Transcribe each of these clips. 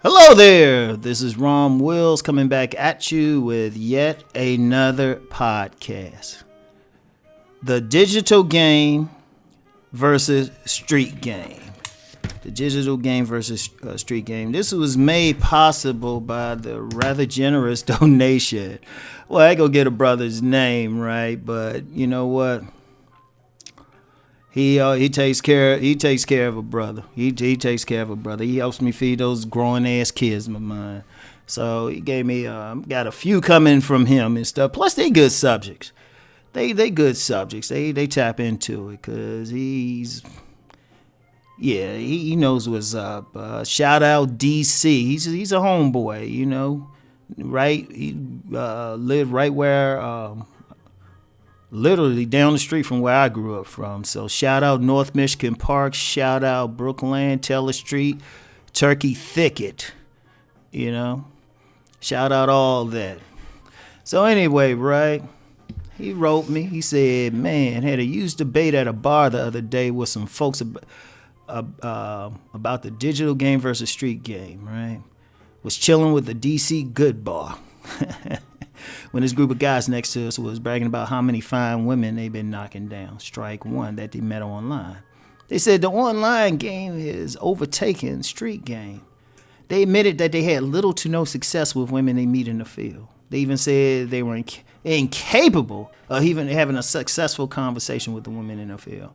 Hello there. This is Rom Wills coming back at you with yet another podcast. The digital game versus street game. The digital game versus street game. This was made possible by the rather generous donation. Well, I go get a brother's name, right? But you know what? He takes care of a brother. He takes care of a brother. He helps me feed those growing ass kids of mine. So he gave me got a few coming from him and stuff. Plus they good subjects. They good subjects. They tap into it because he knows what's up. Shout out DC. He's a homeboy, you know, right? He lived right where. Literally down the street from where I grew up from. So shout out North Michigan Park, shout out Brookland, Taylor Street, Turkey Thicket, you know. Shout out all that. So anyway, right, he wrote me. He said, man, had a huge debate at a bar the other day with some folks about the digital game versus street game, right? Was chilling with the DC Good Bar. When this group of guys next to us was bragging about how many fine women they've been knocking down. Strike one, that they met online. They said the online game is overtaking street game. They admitted that they had little to no success with women they meet in the field. They even said they were incapable of even having a successful conversation with the women in the field.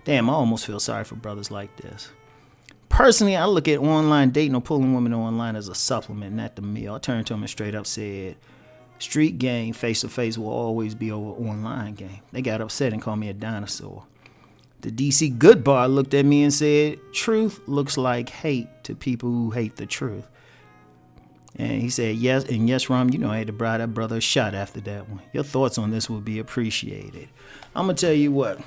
Damn, I almost feel sorry for brothers like this. Personally, I look at online dating or pulling women online as a supplement, not the meal. I turned to them and straight up said, street game face-to-face will always be over online game. They got upset and called me a dinosaur. The DC Good Bar looked at me and said, truth looks like hate to people who hate the truth. And he said, yes, and yes, Rom, you know I had to buy that brother a shot after that one. Your thoughts on this would be appreciated. I'm going to tell you what,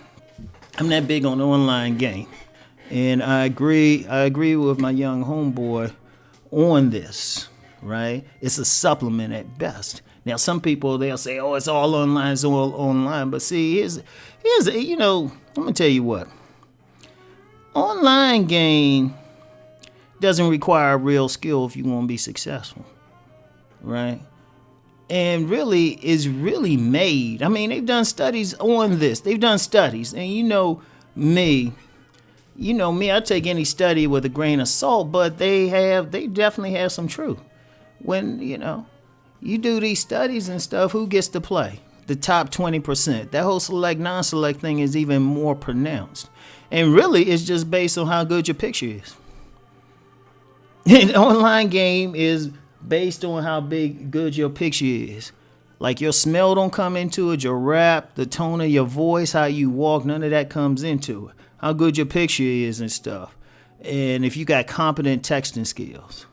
I'm not big on the online game. And I agree with my young homeboy on this, right? It's a supplement at best. Now, some people, they'll say, oh, it's all online. But see, here's you know, I'm going to tell you what. Online game doesn't require real skill if you want to be successful, right? And really, is really made. I mean, they've done studies on this. They've done studies. And you know me, I take any study with a grain of salt, but they definitely have some truth. When, you do these studies and stuff, who gets to play? The top 20%. That whole select, non-select thing is even more pronounced. And really, it's just based on how good your picture is. An online game is based on how good your picture is. Like your smell don't come into it, your rap, the tone of your voice, how you walk, none of that comes into it. How good your picture is and stuff. And if you got competent texting skills,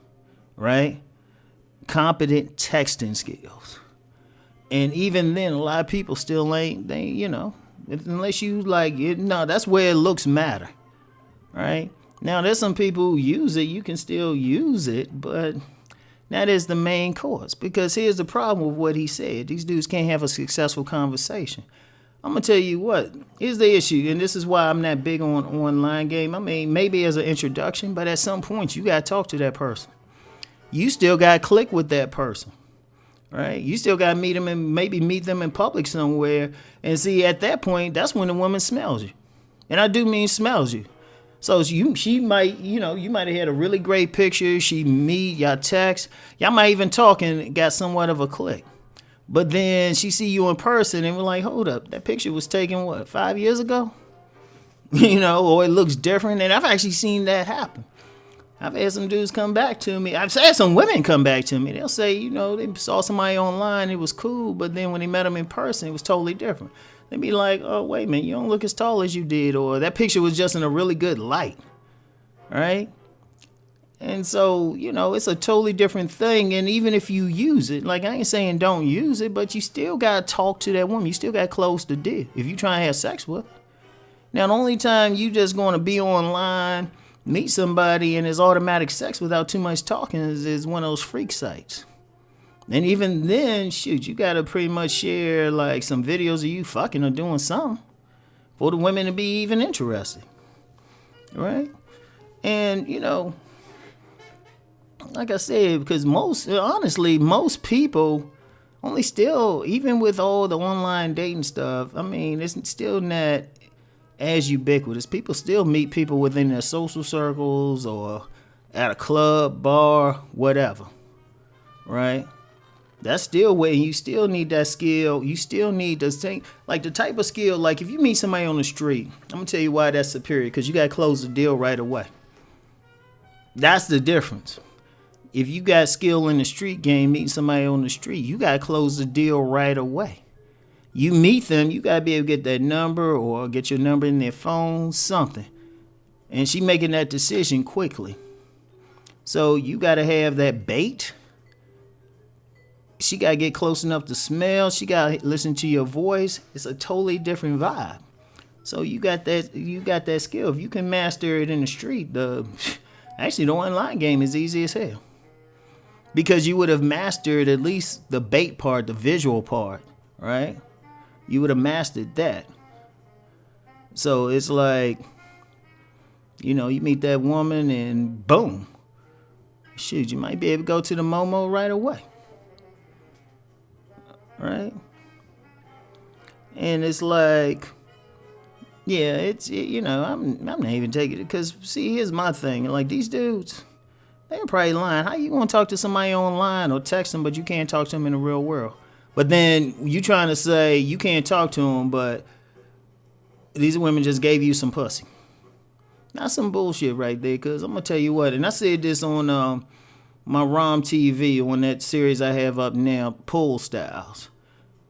right? Competent texting skills. And even then, a lot of people still ain't, unless you like it. No, that's where it looks matter, right? Now, there's some people who use it. You can still use it, but that is the main cause. Because here's the problem with what he said. These dudes can't have a successful conversation. I'm going to tell you what. Here's the issue, and this is why I'm not big on online game. I mean, maybe as an introduction, but at some point, you got to talk to that person. You still got to click with that person, right? You still got to meet them and maybe meet them in public somewhere. And see, at that point, that's when the woman smells you. And I do mean smells you. So she might, you might have had a really great picture. She meet, y'all text. Y'all might even talk and got somewhat of a click. But then she see you in person and we're like, hold up, that picture was taken, 5 years ago? Or it looks different. And I've actually seen that happen. I've had some dudes come back to me. I've had some women come back to me. They'll say, they saw somebody online, it was cool, but then when they met them in person, it was totally different. They'd be like, oh, wait a minute, you don't look as tall as you did, or that picture was just in a really good light, right? And so, it's a totally different thing, and even if you use it, like I ain't saying don't use it, but you still got to talk to that woman. You still got to close the deal if you try to have sex with her. Now, the only time you just going to be online, meet somebody and it's automatic sex without too much talking is one of those freak sites. And even then, shoot, you got to pretty much share like some videos of you fucking or doing something for the women to be even interested. Right? And, like I said, because most people only still, even with all the online dating stuff, I mean, it's still not as ubiquitous. People still meet people within their social circles or at a club, bar, whatever, right? That's still where you still need that skill. You still need to think, like the type of skill, like if you meet somebody on the street, I'm going to tell you why that's superior, because you got to close the deal right away. That's the difference. If you got skill in the street game, meeting somebody on the street, you got to close the deal right away. You meet them, you got to be able to get that number or get your number in their phone, something. And she making that decision quickly. So you got to have that bait. She got to get close enough to smell. She got to listen to your voice. It's a totally different vibe. So you got that skill. If you can master it in the street, the online game is easy as hell. Because you would have mastered at least the bait part, the visual part, right? You would have mastered that. So it's like, you meet that woman and boom. Shoot, you might be able to go to the Momo right away. Right? And it's like, yeah, I'm not even taking it. Because, see, here's my thing. Like, these dudes, they're probably lying. How you going to talk to somebody online or text them, but you can't talk to them in the real world? But then you trying to say you can't talk to them, but these women just gave you some pussy. That's some bullshit right there, because I'm going to tell you what, and I said this on my Rom TV, on that series I have up now, Pool Styles.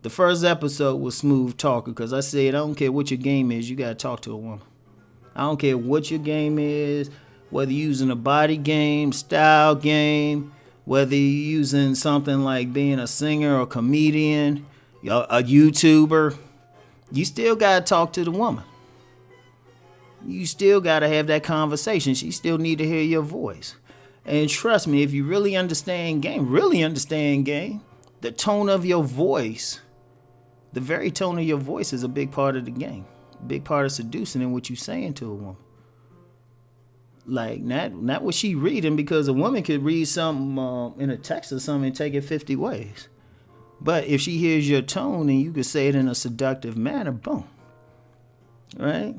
The first episode was smooth talker, because I said, I don't care what your game is, you got to talk to a woman. I don't care what your game is, whether you're using a body game, style game, whether you're using something like being a singer or comedian, a YouTuber, you still got to talk to the woman. You still got to have that conversation. She still need to hear your voice. And trust me, if you really understand game, the tone of your voice, the very tone of your voice is a big part of the game. A big part of seducing and what you saying to a woman. Like, not what she reading, because a woman could read something in a text or something and take it 50 ways. But if she hears your tone and you can say it in a seductive manner, boom. Right?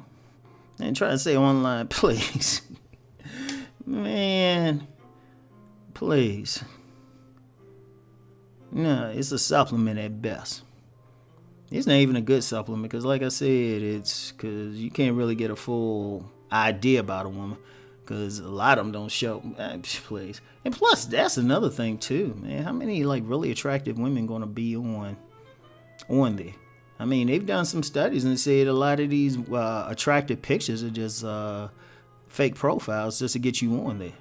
And try to say online, please. Man, please. No, it's a supplement at best. It's not even a good supplement, because like I said, it's because you can't really get a full idea about a woman, because a lot of them don't show. Please. And plus, that's another thing too, man. How many like really attractive women gonna be on there? I mean, they've done some studies and said a lot of these attractive pictures are just fake profiles just to get you on there.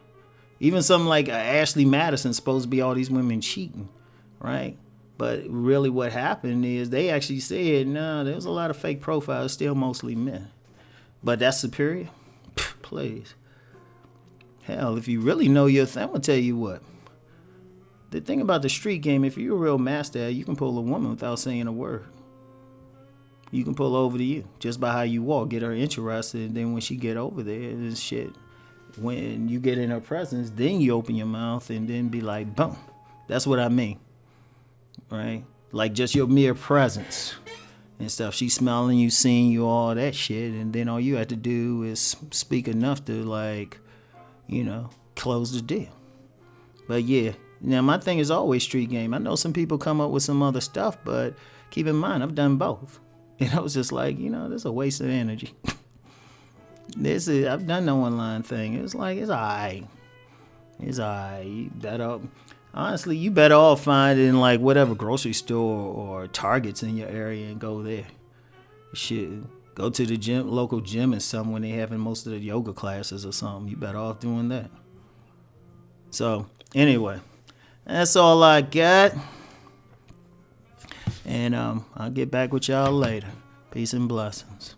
Even something like Ashley Madison's supposed to be all these women cheating, right? But really what happened is they actually said, no, there's a lot of fake profiles, still mostly men. But that's superior? Please. Hell, if you really know your thing, I'm going to tell you what. The thing about the street game, if you're a real master, you can pull a woman without saying a word. You can pull over to you just by how you walk, get her interested, and then when she get over there and shit, when you get in her presence, then you open your mouth and then be like, boom. That's what I mean, right? Like just your mere presence and stuff. She smelling you, seeing you, all that shit, and then all you have to do is speak enough to like, close the deal. But yeah, now my thing is always street game. I know some people come up with some other stuff, but keep in mind, I've done both. And I was just like, this is a waste of energy. I've done the online thing. It was like, it's all right. It's all right. You better all find it in like whatever grocery store or Targets in your area and go there. Shit. Go to the gym, local gym and something when they having most of the yoga classes or something. You better off doing that. So, anyway, that's all I got. And I'll get back with y'all later. Peace and blessings.